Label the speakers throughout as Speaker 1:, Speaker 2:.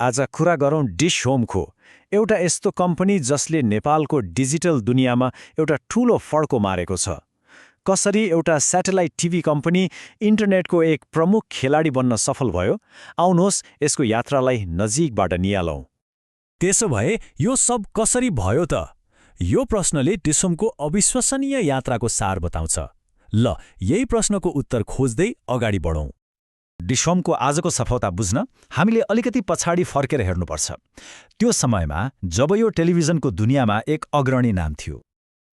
Speaker 1: आज कुरा गरौँ डिश होमको, एउटा यस्तो कम्पनी जसले नेपालको डिजिटल दुनियाँमा एउटा ठूलो फड्को मारेको छ। कसरी एउटा स्याटेलाइट टिभी कम्पनी इन्टरनेटको एक प्रमुख खेलाडी बन्न सफल भयो, आउनुहोस् यसको यात्रालाई नजिकबाट नियालौँ।
Speaker 2: त्यसो भए यो सब कसरी भयो त? यो प्रश्नले डिश होमको अविश्वसनीय यात्राको सार बताउँछ। ल, यही प्रश्नको उत्तर खोज्दै अगाडि बढौँ।
Speaker 1: डिश होमको आजको सफलता बुझ्न हामीले अलिकति पछाडि फर्केर हेर्नुपर्छ। त्यो समयमा जब यो टेलिभिजनको दुनियाँमा एक अग्रणी नाम थियो।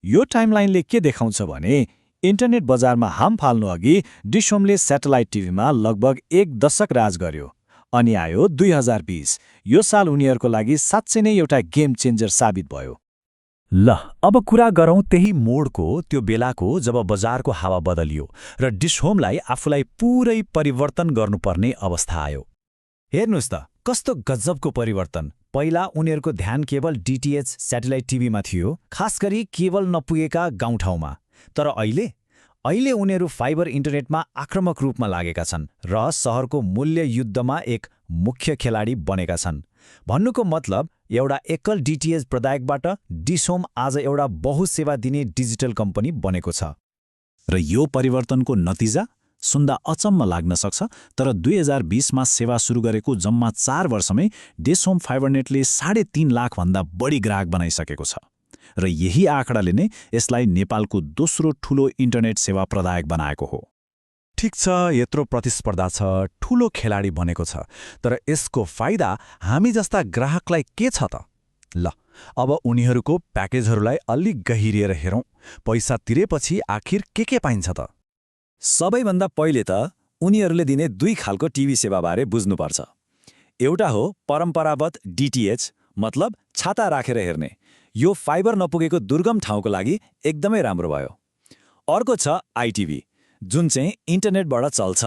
Speaker 1: यो टाइमलाइनले के देखाउँछ भने इन्टरनेट बजारमा हाम फाल्नु अघि डिश होमले स्याटेलाइट टिभीमा लगभग 1 दशक राज गर्यो। अनि आयो 2020। यो साल उनीहरूको लागि साँच्चै नै एउटा गेम चेन्जर साबित भयो।
Speaker 2: ल, अब कुरा गरौँ त्यही मोडको, त्यो बेलाको जब बजारको हावा बदलियो र डिश होमलाई आफूलाई पूरै परिवर्तन गर्नुपर्ने अवस्था आयो।
Speaker 1: हेर्नुस् त, कस्तो गजबको परिवर्तन। पहिला उनीहरूको ध्यान केवल डीटीएच स्याटेलाइट टिभीमा थियो, खास गरी केवल नपुगेका गाउँठाउँमा। तर अहिले उनीहरू फाइबर इन्टरनेटमा आक्रामक रूपमा लागेका छन् र सहरको मूल्य युद्धमा एक मुख्य खेलाडी बनेका छन्। भन्नुको मतलब एउटा एकल डीटीएच प्रदायकबाट डिश होम आज एउटा बहुसेवा दिने डिजिटल कम्पनी बनेको छ।
Speaker 3: र यो परिवर्तनको नतिजा सुन्दा अचम्म लाग्न सक्छ, तर 2020मा सेवा सुरु गरेको जम्मा 4 वर्षमै डिश होम फाइबरनेटले 3.5 लाखभन्दा बढी ग्राहक बनाइसकेको छ। र यही आँकडाले नै यसलाई नेपालको दोस्रो ठूलो इन्टरनेट सेवा प्रदायक बनाएको हो।
Speaker 2: ठिक छ, यत्रो प्रतिस्पर्धा छ, ठूलो खेलाडी बनेको छ, तर यसको फाइदा हामी जस्ता ग्राहकलाई के छ त? ल, अब उनीहरूको प्याकेजहरूलाई अलि गहिरिएर हेरौँ। पैसा तिरेपछि आखिर के पाइन्छ त?
Speaker 1: सबैभन्दा पहिले त उनीहरूले दिने 2 खालको टिभी सेवाबारे बुझ्नुपर्छ। एउटा हो परम्परागत डीटीएच, मतलब छाता राखेर हेर्ने। यो फाइबर नपुगेको दुर्गम ठाउँको लागि एकदमै राम्रो भयो। अर्को छ आइटिभी, जुन चाहिँ इन्टरनेटबाट चल्छ।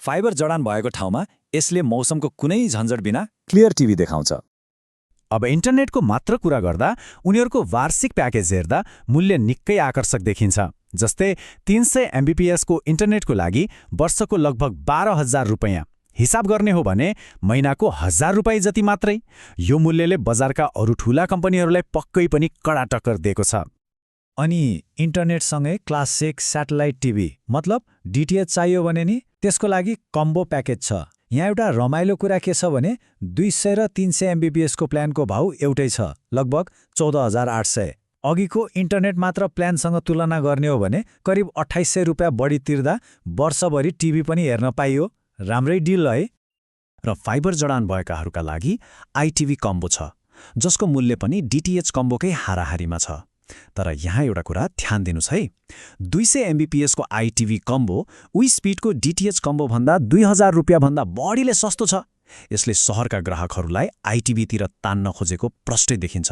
Speaker 1: फाइबर जडान भएको ठाउँमा यसले मौसमको कुनै झन्झट बिना क्लियर टिभी देखाउँछ।
Speaker 2: अब इन्टरनेटको मात्र कुरा गर्दा उनीहरूको वार्षिक प्याकेज हेर्दा मूल्य निकै आकर्षक देखिन्छ। जस्तै 300 एमबीपीएस को इन्टरनेटको लागि वर्षको लगभग 12,000 रुपैयाँ। हिसाब गर्ने हो भने महिनाको 1,000 रुपैयाँ जति मात्रै। यो मूल्यले बजारका अरू ठूला कम्पनीहरूलाई पक्कै पनि कडा टक्कर दिएको छ।
Speaker 1: अनि इन्टरनेटसँगै क्लासिक स्याटेलाइट टिभी मतलब डीटीएच चाहियो भने नि त्यसको लागि कम्बो प्याकेज छ। यहाँ एउटा रमाइलो कुरा के छ भने 200 र 300 एमबीपीएस को प्लानको भाउ एउटै छ, लगभग 14,800। अघिको इन्टरनेट मात्र प्लानसँग तुलना गर्ने हो भने करिब 2,800 रुपैयाँ बढी तिर्दा वर्षभरि टिभी पनि हेर्न पाइयो। राम्रै डिल है।
Speaker 3: र फाइबर जडान भएकाहरूका लागि आइटिभी कम्बो छ, जसको मूल्य पनि डीटीएच कम्बोकै हाराहारीमा छ। तर यहाँ एउटा कुरा ध्यान दिनुस् है, 200 एमबीपीएस को आइटिभी कम्बो उही स्पिडको डीटीएच कम्बो भन्दा 2,000 रुपैयाँ भन्दा बढीले सस्तो छ। यसले सहरका ग्राहकहरूलाई आइटिभीतिर तान्न खोजेको प्रष्टै देखिन्छ।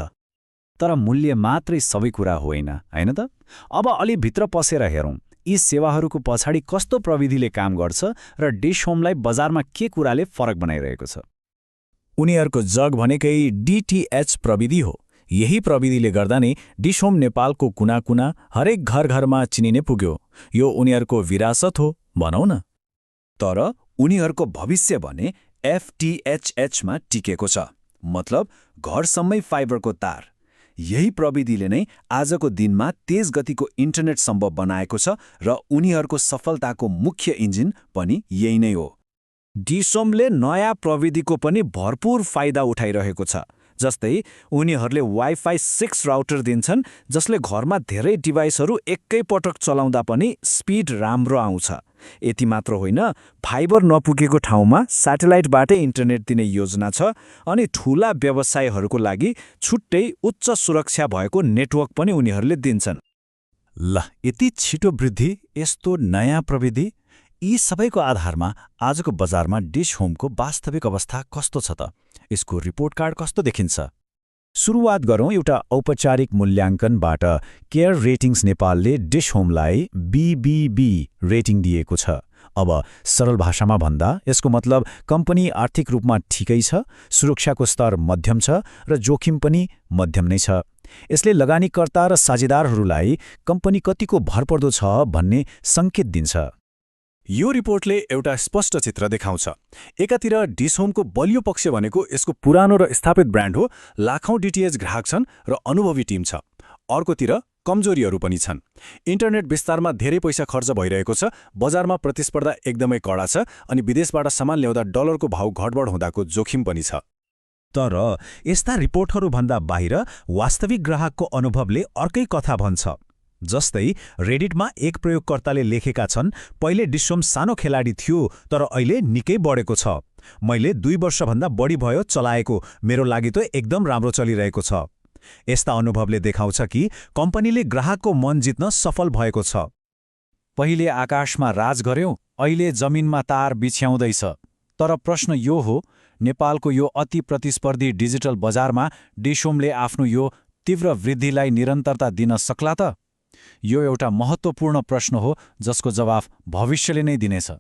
Speaker 1: तर मूल्य मात्रै सबै कुरा होइन, हैन त? अब अलि भित्र पसेर हेरौँ यी सेवाहरूको पछाडि कस्तो प्रविधिले काम गर्छ र डिश होमलाई बजारमा के कुराले फरक बनाइरहेको छ।
Speaker 3: उनीहरूको जग भनेकै डीटीएच प्रविधि हो। यही प्रविधिले गर्दा नै डिश होम नेपालको कुना-कुना हरेक घर-घरमा चिनिने पुग्यो। यो उनीहरूको विरासत हो भनौँ न।
Speaker 1: तर उनीहरूको भविष्य भने एफटीएचएचमा टिकेको छ, मतलब घरसम्मै फाइबरको तार। यही प्रविधिले नै आजको दिनमा तेज गतिको इन्टरनेट सम्भव बनाएको छ र उनीहरूको सफलताको मुख्य इन्जिन पनि यही नै हो। डिश होमले नयाँ प्रविधिको पनि भरपूर फाइदा उठाइरहेको छ। जस्तै उनीहरूले वाइफाई 6 राउटर दिन्छन्, जसले घरमा धेरै डिभाइसहरू एकै पटक चलाउँदा पनि स्पिड राम्रो आउँछ। यति मात्र होइन, फाइबर नपुगेको ठाउँमा स्याटेलाइटबाटै इन्टरनेट दिने योजना छ। अनि ठूला व्यवसायहरूको लागि छुट्टै उच्च सुरक्षा भएको नेटवर्क पनि उनीहरूले दिन्छन्।
Speaker 3: ल, यति छिटो वृद्धि, यस्तो नयाँ प्रविधि, यी सबैको आधारमा आजको बजारमा डिश होमको वास्तविक अवस्था कस्तो छ त? यसको रिपोर्ट कार्ड कस्तो देखिन्छ?
Speaker 1: सुरुवात गरौँ एउटा औपचारिक मूल्याङ्कनबाट। केयर रेटिङ्स नेपालले डिश होमलाई BBB रेटिङ दिएको छ। अब सरल भाषामा भन्दा यसको मतलब कम्पनी आर्थिक रूपमा ठिकै छ, सुरक्षाको स्तर मध्यम छ र जोखिम पनि मध्यम नै छ। यसले लगानीकर्ता र साझेदारहरूलाई कम्पनी कतिको भरपर्दो छ भन्ने सङ्केत दिन्छ।
Speaker 2: यो रिपोर्टले एउटा स्पष्ट चित्र देखाउँछ। एकातिर डिसहोमको बलियो पक्ष भनेको यसको पुरानो र स्थापित ब्रान्ड हो, लाखौं डिटिएच ग्राहक छन् र अनुभवी टिम छ। अर्कोतिर कमजोरीहरू पनि छन्। इन्टरनेट विस्तारमा धेरै पैसा खर्च भइरहेको छ, बजारमा प्रतिस्पर्धा एकदमै कडा छ, अनि विदेशबाट सामान ल्याउँदा डलरको भाउ घटबड हुँदाको जोखिम पनि छ।
Speaker 3: तर यस्ता रिपोर्टहरूभन्दा बाहिर वास्तविक ग्राहकको अनुभवले अर्कै कथा भन्छ। जस्तै रेडिटमा एक प्रयोगकर्ताले लेखेका छन्, पहिले डिसहोम सानो खेलाडी थियो तर अहिले निकै बढेको छ। मैले 2 वर्षभन्दा बढी भयो चलाएको, मेरो लागि त एकदम राम्रो चलिरहेको छ। यस्ता अनुभवले देखाउँछ कि कम्पनीले ग्राहकको मन जित्न सफल भएको छ।
Speaker 1: पहिले आकाशमा राज गर्यौं, अहिले जमिनमा तार बिछ्याउँदैछ। तर प्रश्न यो हो, नेपालको यो अति प्रतिस्पर्धी डिजिटल बजारमा डिसहोमले आफ्नो यो तीव्र वृद्धिलाई निरन्तरता दिन सक्ला त? यो एउटा महत्त्वपूर्ण प्रश्न हो जसको जवाफ भविष्यले नै दिनेछ।